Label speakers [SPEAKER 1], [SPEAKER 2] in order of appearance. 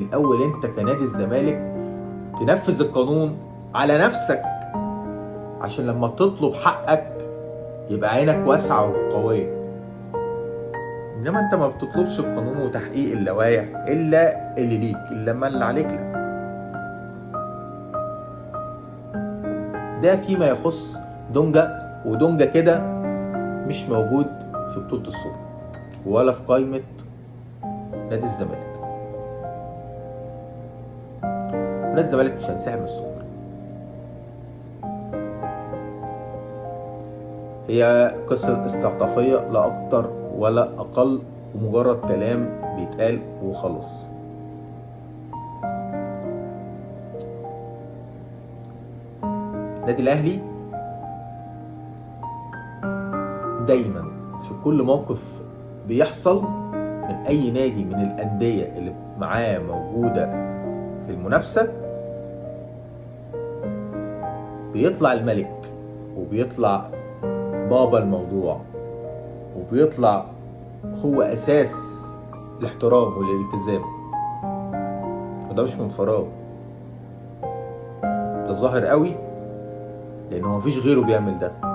[SPEAKER 1] الاول انت كنادي الزمالك تنفذ القانون على نفسك، عشان لما تطلب حقك يبقى عينك واسعه وقويه. انما انت ما بتطلبش القانون وتحقيق اللوائح الا اللي ليك، الا ما اللي عليك لا. ده فيما يخص دونجا، ودونجا كده مش موجود في بطولة السوبر ولا في قائمة نادي الزمالك. نادي الزمالك مش هينسحب من السوبر. هي قصة استعطافية لا أكتر ولا أقل، ومجرد كلام بيتقال وخلاص. النادي الأهلي دايما في كل موقف بيحصل من أي نادي من الأندية اللي معاه موجودة في المنافسة، بيطلع الملك وبيطلع بابا الموضوع، وبيطلع هو أساس الاحترام والالتزام. وده مش من فراغ، ده ظاهر قوي لأنه مفيش غيره بيعمل ده.